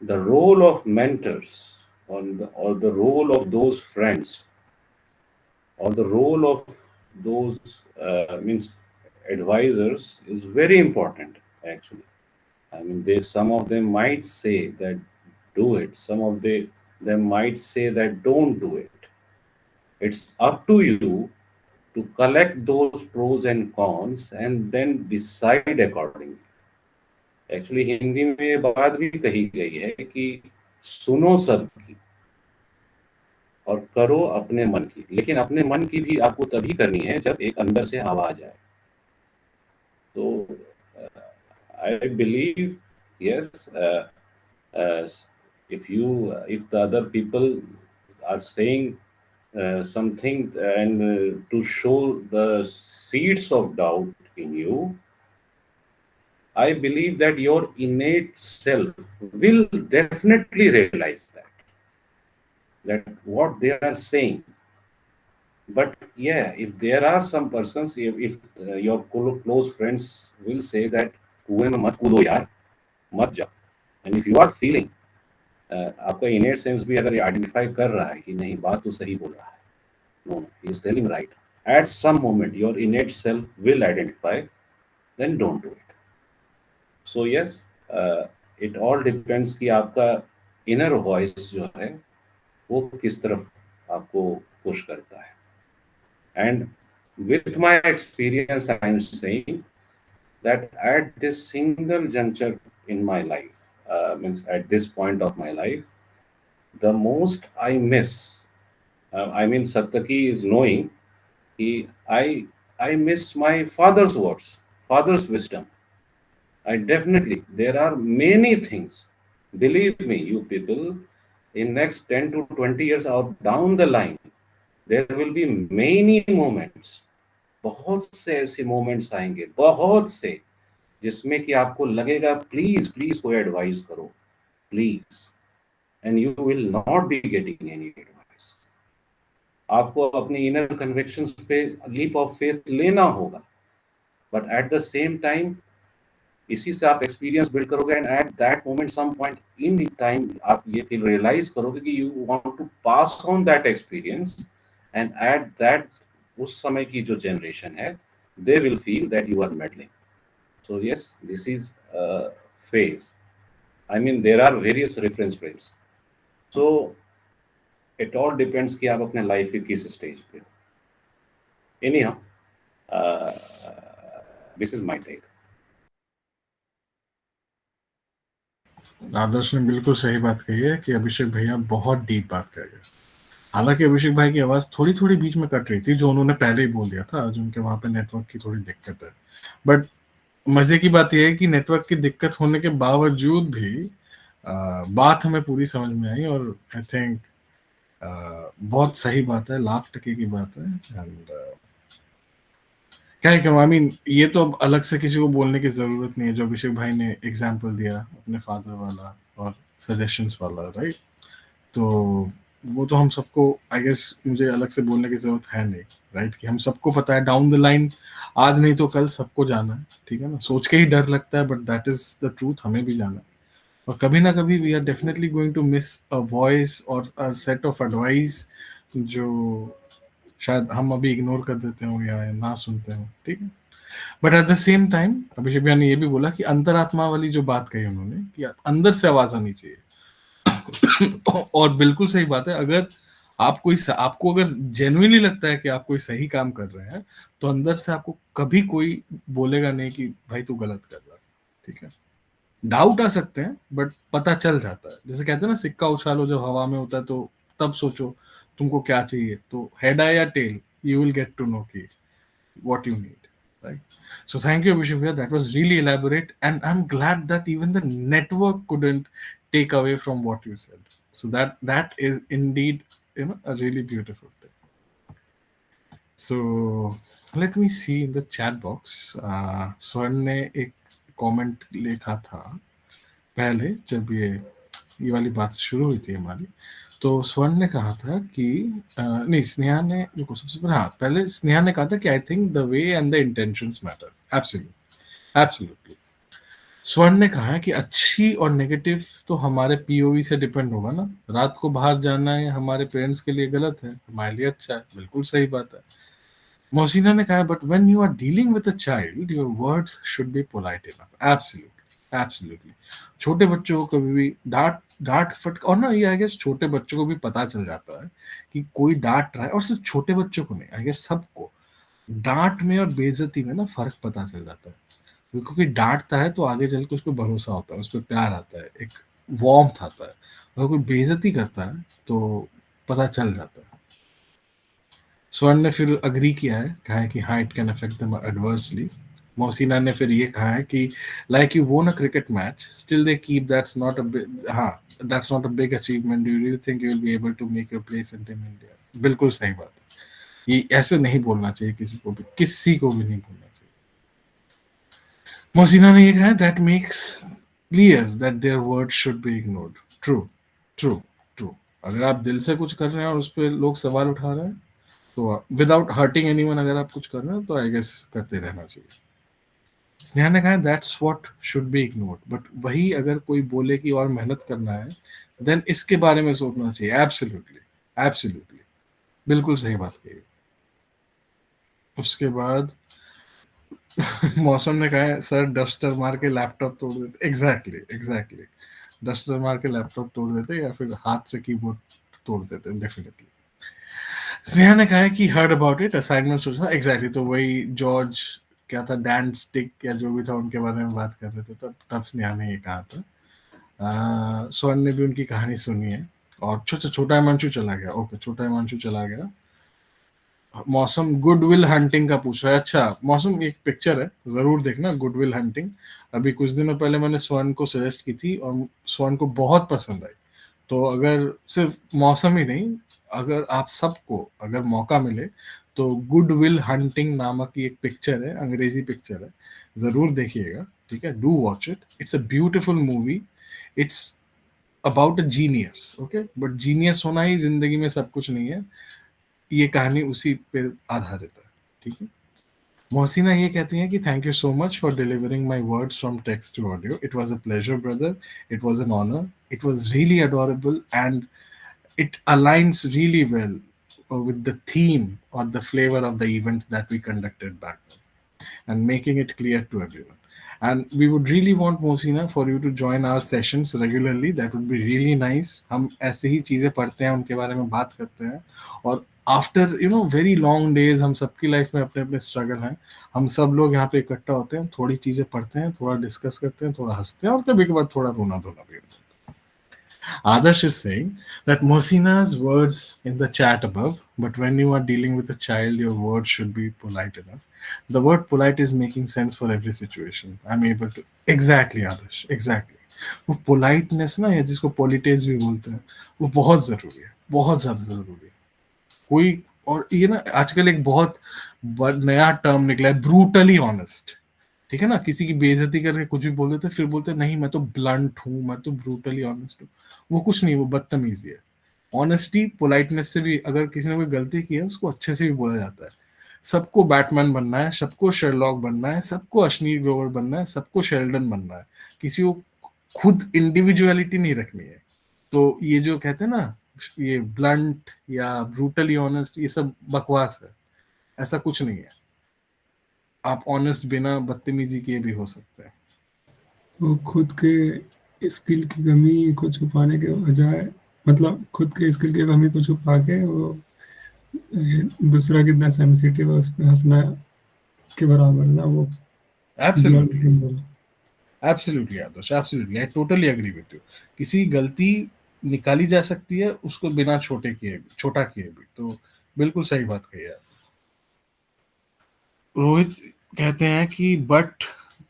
S2: the role of mentors or the role of those friends or the role of those means advisors is very important actually. I mean, they some of them might say that do it. Some of them might say that don't do it. It's up to you to collect those pros and cons and then decide accordingly. Actually Hindi में ये बात भी कही गई है कि सुनो सबकी और करो अपने मन की, लेकिन अपने मन की भी आपको तभी करनी है जब एक अंदर से आवाज आए. तो I believe, yes, uh, if the other people are saying something and to show the seeds of doubt in you, I believe that your innate self will definitely realize that what they are saying. But yeah, if there are some persons, if your close friends will say that कुएं में मत कूदो यार, मत जाओ, and if you are feeling, आपका innate sense भी अगर आइडेंटिफाई कर रहा है कि नहीं बात तो सही बोल रहा है, no, he is telling right. At some moment, your innate self will identify, then don't do it. So yes, it all depends कि आपका inner voice जो है वो किस तरफ आपको push करता है. And with my experience, I am saying that at this single juncture in my life, means at this point of my life, the most I miss, I mean, Satyaki is knowing, I miss my father's words, father's wisdom. I definitely, there are many things. Believe me, you people, in next 10 to 20 years out down the line, there will be many moments. बहुत से ऐसे moments आएंगे, बहुत से, जिसमें कि आपको लगेगा प्लीज प्लीज कोई एडवाइस करो, please, and you will not be getting any advice. आपको अपनी इनर कन्विक्शंस पे लीप ऑफ फेथ लेना होगा, but at the same time इसी से आप एक्सपीरियंस बिल्ड करोगे, and at that moment some point in time आप ये फील रियलाइज करोगे कि you want to pass on that experience, and at that, उस समय की जो जनरेशन है, they will feel that you are meddling. So yes, this is phase. I mean there are various reference frames. So it all depends कि आप अपने life के किस स्टेज पे हो. Anyhow, this is my take.
S1: Adarsh ने बिल्कुल सही बात कही है कि अभिषेक भैया बहुत डीप बात कर गए. हालांकि अभिषेक भाई की आवाज थोड़ी थोड़ी बीच में कट रही थी, जो उन्होंने पहले ही बोल दिया था, आज उनके वहां पे नेटवर्क की थोड़ी दिक्कत है. बट मजे की बात यह है कि नेटवर्क की दिक्कत होने के बावजूद भी बात हमें पूरी समझ में आई, और आई थिंक बहुत सही बात है, लाख टके की बात है. एंड क्या है, आई मीन, ये तो अब अलग से किसी को बोलने की जरूरत नहीं है. जो अभिषेक भाई ने एग्जाम्पल दिया अपने फादर वाला और सजेशंस वाला, राइट, तो वो तो हम सबको, आई गेस मुझे अलग से बोलने की जरूरत है नहीं, राइट, कि हम सबको पता है डाउन द लाइन, आज नहीं तो कल सबको जाना है, ठीक है ना. सोच के ही डर लगता है, but that is the truth, हमें भी जाना है. और कभी ना कभी we are definitely going to miss a voice और अ सेट ऑफ एडवाइस जो शायद हम अभी इग्नोर कर देते हो या ना सुनते हो, ठीक है। But at the same time Abhishek भैया ने ये भी बोला कि अंतरात्मा वाली जो बात कही उन्होंने कि अंदर से आवाज आनी चाहिए। और बिल्कुल सही बात है, अगर आपको अगर जेन्युइनली लगता है कि आप कोई सही काम कर रहे हैं, तो अंदर से आपको कभी कोई बोलेगा नहीं कि भाई तू गलत कर रहा है, ठीक है। डाउट आ सकते हैं बट पता चल जाता है। जैसे कहते हैं ना, सिक्का उछालो जब हवा में होता है तो तब सोचो तुमको क्या चाहिए, तो हेड है या tail, you will get to know की what you need, right? So thank you, Abhishek. That was really elaborate, and I'm glad that even the network couldn't take away from what you said. So that is indeed, a really beautiful thing. So let me see in the chat box. स्वर्ण ने एक comment लिखा था पहले, जब ये वाली बात शुरू हुई थी हमारी। तो स्वर्ण ने कहा था कि नहीं, स्नेहा ने रुको, सबसे पहले, हाँ, पहले स्नेहा ने कहा था कि I think the way and the intentions matter. Absolutely, absolutely. स्वर्ण ने कहा है कि अच्छी और नेगेटिव तो हमारे पीओवी से डिपेंड होगा ना। रात को बाहर जाना है हमारे पेरेंट्स के लिए गलत है, हमारे लिए अच्छा है, बिल्कुल सही बात है। मोहसिना ने कहा but when you are dealing with a child your words should be polite enough. Absolutely, absolutely. छोटे बच्चों को कभी भी डांट डांट फटक, और ना ये आई गेस छोटे बच्चों को भी पता चल जाता है कि कोई डांट रहा है, और सिर्फ छोटे बच्चों को नहीं, आई गेस सबको डांट में और बेइज्जती में ना फर्क पता चल जाता है। क्योंकि डांटता है तो आगे चल के उस पर भरोसा होता है, उस पर प्यार आता है, एक वार्मथ आता है। अगर कोई बेइज्जती करता है तो पता चल जाता है। स्वर्ण ने फिर अग्री किया है, कहा है कि हाँ, it can affect them adversely. Mohsina ने फिर ये कहा है कि like you won a cricket match still they keep, that's not a, हाँ, that's not a big achievement, do you think you will be able to make your place in team India. बिल्कुल सही बात है, ये ऐसे नहीं बोलना चाहिए, किसी को भी नहीं बोलना चाहिए। मोहसिना ने ये कहा है that makes clear that their word should be ignored. True, true, true. अगर आप दिल से कुछ कर रहे हैं और उस पर लोग सवाल उठा रहे हैं, तो विदाउट हर्टिंग एनीवन अगर आप कुछ कर रहे हो तो आई गेस करते रहना चाहिए। स्नेहा ने कहा that's what should be ignored, but वही अगर कोई बोले कि और मेहनत करना है, देन इसके बारे में सोचना चाहिए। एब्सोल्युटली, एब्सोल्युटली, बिल्कुल सही बात कही। उसके बाद मौसम ने कहा है सर डस्टर मार के लैपटॉप तोड़ देते। Exactly, exactly. डस्टर मार के लैपटॉप तोड़ देते या फिर हाथ से कीबोर्ड तोड़ देते, डेफिनेटली। स्नेहा ने कहा है कि हर्ड अबाउट इट, असाइनमेंट सोचा था। एग्जैक्टली, तो वही जॉर्ज क्या था, डैन स्टिक या जो भी था, उनके बारे में बात कर रहे थे, तब तब स्नेहा ने ये कहा था। स्वर्ण ने भी उनकी कहानी सुनी है। और छोटा हिमांशु चला गया। ओके, छोटा हिमांशु चला गया। मौसम गुडविल हंटिंग का पूछ रहा है। अच्छा मौसम, एक पिक्चर है, जरूर देखना, गुडविल हंटिंग। अभी कुछ दिनों पहले मैंने स्वर्ण को सजेस्ट की थी और स्वर्ण को बहुत पसंद आई। तो अगर सिर्फ मौसम ही नहीं, अगर आप सबको अगर मौका मिले तो गुडविल हंटिंग नामक की एक पिक्चर है, अंग्रेजी पिक्चर है, जरूर देखिएगा, ठीक है। Do watch it, it's a beautiful movie. It's about a genius, okay, but genius होना ही जिंदगी में सब कुछ नहीं है। ये कहानी उसी पे आधारित है, ठीक है। मोहसिना ये कहती हैं कि thank you so much for delivering my words from text to audio. It was a pleasure brother, it was an honour, it was really adorable and it aligns really well with the theme or the flavor of the event that we conducted back then, and making it clear to everyone. And we would really want Mosina for you to join our sessions regularly. That would be really nice. हम ऐसे ही चीजें पढ़ते हैं, उनके बारे में बात करते हैं, और आफ्टर वेरी लॉन्ग डेज, हम सबकी लाइफ में अपने अपने स्ट्रगल हैं, हम सब लोग यहाँ पे इकट्ठा होते हैं, थोड़ी चीजें पढ़ते हैं, थोड़ा डिस्कस करते हैं, थोड़ा हंसते हैं, और कभी कभार थोड़ा रोना धोना भी होता है। Adarsh is saying that Mohsina's words in the chat above, but when you are dealing with a child, your words should be polite enough. The word polite is making sense for every situation. I'm able to. Exactly, Adarsh, exactly. वो politeness ना, या जिसको पॉलिटेज भी बोलते हैं, वो बहुत जरूरी है, बहुत ज्यादा जरूरी है। कोई, और ये ना आजकल एक बहुत नया टर्म निकला है, ब्रूटली ऑनेस्ट, ठीक है ना। किसी की बेइज्जती करके कुछ भी बोल देते, फिर बोलते नहीं मैं तो ब्लंट हूँ, मैं तो ब्रूटली ऑनेस्ट हूँ। वो कुछ नहीं, वो बदतमीजी है। ऑनेस्टी, पोलाइटनेस से भी, अगर किसी ने कोई गलती की है उसको अच्छे से भी बोला जाता है। सबको बैटमैन बनना है, सबको शेरलॉक बनना है, सबको अश्नीर ग्रोवर बनना है, सबको शेल्डन बनना है, किसी को खुद इंडिविजुअलिटी नहीं रखनी है। तो ये जो कहते हैं ना, ये ब्लंट या ब्रूटली ऑनेस्ट, ये सब बकवास है, ऐसा कुछ नहीं है। आप ऑनेस्ट बिना बदतमीजी किए भी हो सकते हैं।
S3: वो खुद के स्किल की कमी को छुपाने के बजाय, मतलब खुद के स्किल की कमी को छुपा के वो दूसरा कितना सेंसिटिव है उस पर हंसना के बराबर ना वो blood
S1: absolutely,
S3: timber.
S1: Absolutely Adarsh, absolutely, I totally agree with you. किसी गलती निकाली जा सकती है उसको बिना छोटा किए भी, तो बिल्कुल सही बात कही है। रोहित कहते हैं कि बट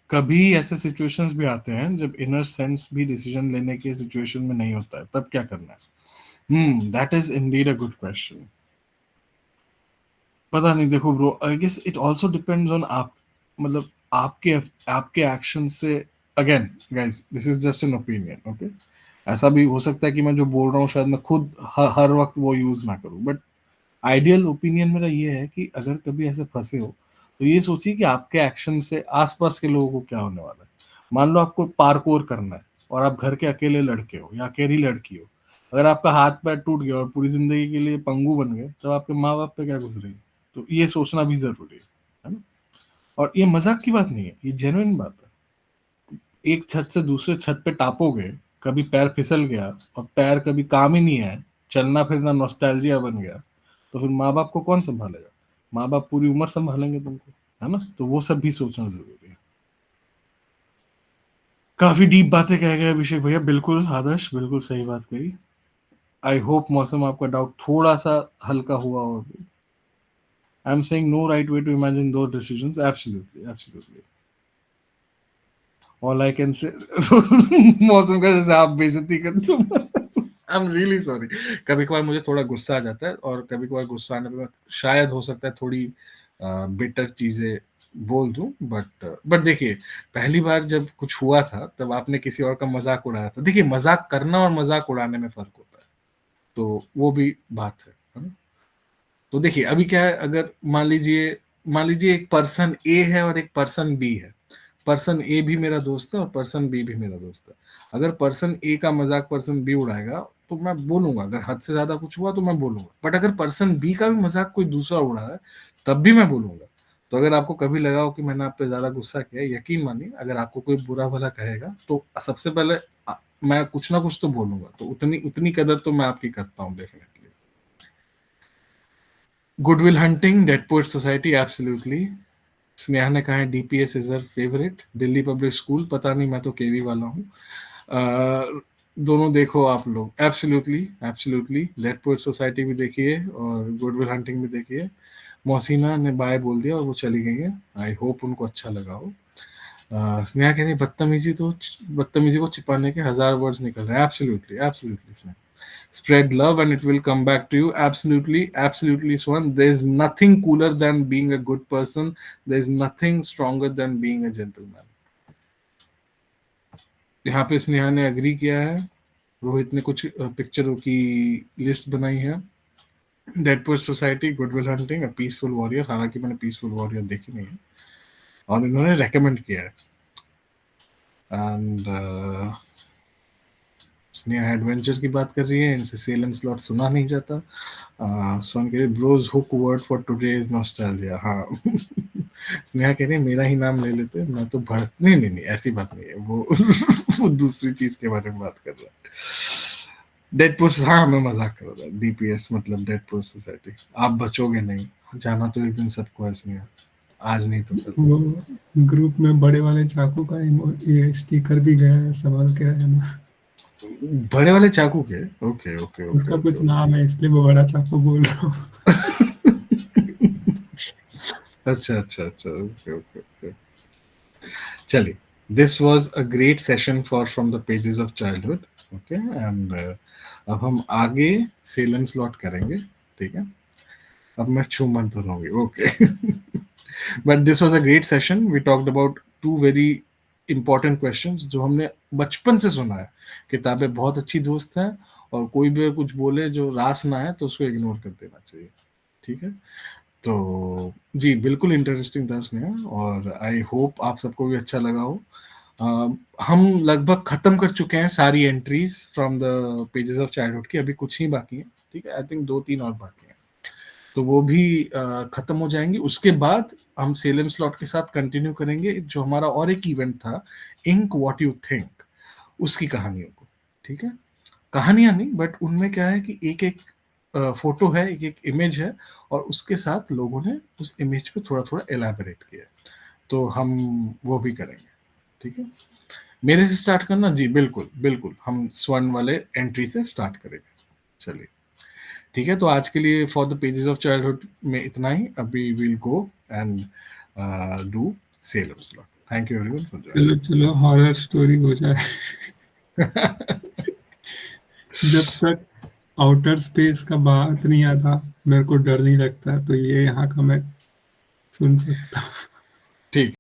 S1: कभी ऐसे सिचुएशंस भी आते हैं जब इनर सेंस भी डिसीजन लेने के सिचुएशन में नहीं होता है, तब क्या करना है? That is indeed a good question. पता नहीं, देखो bro, I guess it also depends on आप, मतलब आपके आपके एक्शन से। Again guys, this is just an opinion, okay? ऐसा भी हो सकता है कि मैं जो बोल रहा हूँ शायद मैं खुद हर वक्त वो यूज ना करूँ, बट आइडियल ओपिनियन मेरा ये है कि अगर कभी ऐसे फंसे हो तो ये सोचिए कि आपके एक्शन से आसपास के लोगों को क्या होने वाला है। मान लो आपको पार्कोर करना है और आप घर के अकेले लड़के हो या अकेली लड़की हो, अगर आपका हाथ पैर टूट गया और पूरी जिंदगी के लिए पंगु बन गए, तो आपके माँ बाप पे क्या गुजरेगी? तो ये सोचना भी जरूरी है ना? और ये मजाक की बात नहीं है, ये जेन्युइन बात है। एक छत से दूसरे छत पे टापोगे, कभी पैर फिसल गया और पैर कभी काम ही नहीं आया, चलना फिरना नॉस्टैल्जिया बन गया, तो फिर माँ बाप को कौन संभालेगा? माँ बाप पूरी उम्र संभालेंगे तुमको, है ना? तो वो सब भी सोचना जरूरी है। काफी डीप बातें कह गए अभिषेक भैया, बिल्कुल आदर्श, बिल्कुल सही बात कही। आई होप मौसम आपका डाउट थोड़ा सा हल्का हुआ हो। I am saying no right way to imagine two decisions, absolutely, absolutely. All I can say मौसम का जैसे आप बेइज्जती करते हो। I am really sorry. कभी कभार मुझे थोड़ा गुस्सा आ जाता है, और कभी कभार गुस्सा आने पे शायद हो सकता है थोड़ी बेटर चीजें बोल दूं, बट देखिए, पहली बार जब कुछ हुआ था तब आपने किसी और का मजाक उड़ाया था। देखिए, मजाक करना और मजाक उड़ाने में फर्क होता है, तो वो भी बात है ना? तो देखिए, अभी क्या है, अगर मान लीजिए एक पर्सन ए है और एक पर्सन बी है। पर्सन ए भी मेरा दोस्त है और पर्सन बी भी मेरा दोस्त है। अगर पर्सन ए का मजाक पर्सन बी उड़ाएगा तो मैं बोलूंगा, अगर हद से ज्यादा कुछ हुआ तो मैं बोलूंगा, बट अगर पर्सन बी का भी मजाक कोई दूसरा उड़ा है तब भी मैं बोलूंगा। तो अगर आपको कभी लगा हो कि मैंने आप पे ज्यादा गुस्सा किया, यकीन मानिए, अगर आपको कोई बुरा भला कहेगा तो सबसे पहले मैं कुछ ना कुछ तो बोलूंगा। तो उतनी उतनी कदर तो मैं आपकी करता हूँ, definitely. Good Will Hunting, dead poet society, absolutely. Sneha ने कहा है DPS is her favourite, Delhi public school, पता नहीं, मैं तो केवी वाला हूँ। दोनों देखो आप लोग, absolutely, absolutely. Dead poet society भी देखिए और गुडविल हंटिंग भी देखिए। मोहसिना ने बाय बोल दिया और वो चली गई है, आई होप उनको अच्छा लगा हो। स्नेहा कह रही है, बदतमीजी को छिपाने के हजार वर्ड्स निकल रहे हैं। Absolutely, absolutely Sneha. Spread love and it will come back to you. Absolutely, absolutely, Swan. There's nothing cooler than being a good person. There's nothing stronger than being a gentleman. यहाँ पे स्नेहा ने अग्री किया है। रोहित ने कुछ पिक्चरों की लिस्ट बनाई है। Dead poet society, Good Will Hunting, a peaceful warrior, हालांकि मैंने पीसफुल वॉरियर देखी नहीं है, और इन्होंने रेकमेंड किया है। एंड स्नेहा एडवेंचर की बात कर रही है, इनसे सेलम स्लॉट सुना नहीं जाता। सोन कह रही bros hook word for today is nostalgia. हाँ। स्नेहा कह रही है मेरा ही नाम ले लेते, मैं तो भड़क, नहीं नहीं नहीं, ऐसी बात नहीं है वो। वो दूसरी चीज के बारे में बात कर रहा है। डेड पोस्ट, हाँ मैं मजाक कर रहा था। डीपीएस मतलब डेड पोस्ट सोसाइटी। आप बचोगे नहीं, जाना तो एक दिन सबको है स्नेहा, आज नहीं तो कल।
S3: वो ग्रुप में बड़े वाले चाकू का ये स्टिकर भी गया है, संभाल के रहना।
S1: बड़े वाले चाकू के, ओके ओके ओके
S3: उसका कुछ
S1: ओके।
S3: नाम है इसलिए वो बड़ा चाकू बोल रहा हूँ।
S1: अच्छा अच्छा अच्छा, ओके ओके ओके। चलिए, this was a great session for from the pages of childhood, okay. And अब हम आगे सेलन स्लॉट करेंगे, ठीक है? अब मैं छू मंत रहूंगी, okay. But this was a great session. We talked about two very important questions जो हमने बचपन से सुना है। किताबें बहुत अच्छी दोस्त हैं, और कोई भी कुछ बोले जो रास ना है तो उसको इग्नोर कर देना चाहिए, ठीक है? तो जी, बिल्कुल इंटरेस्टिंग था स्नेहा, और आई होप आप सबको भी अच्छा लगा हो। हम लगभग खत्म कर चुके हैं सारी entries from the pages of childhood की, अभी कुछ ही बाकी है, ठीक है, आई थिंक 2-3 और बाकी है, तो वो भी खत्म हो जाएंगी। उसके बाद हम सेलम स्लॉट के साथ कंटिन्यू करेंगे जो हमारा और एक इवेंट था, इंक व्हाट यू थिंक, उसकी कहानियों को, ठीक है, कहानियां नहीं बट उनमें क्या है कि एक एक फोटो है, एक एक इमेज है, और उसके साथ लोगों ने उस इमेज पे थोड़ा थोड़ा एलैबोरेट किया है, तो हम वो भी करेंगे, ठीक है। मेरे से स्टार्ट करना जी, बिल्कुल बिल्कुल, हम स्वर्ण वाले एंट्री से स्टार्ट करेंगे। चलिए ठीक है, तो आज के लिए for the pages of childhood में इतना ही, अभी will go and do Salem slot. Thank you everyone for
S3: चलो चलो हॉरर स्टोरी हो जाए।
S1: ज्वाइनिंग।
S3: जब तक आउटर स्पेस का बात नहीं आता मेरे को डर नहीं लगता, तो ये यहाँ का मैं सुन सकता हूँ।
S1: ठीक।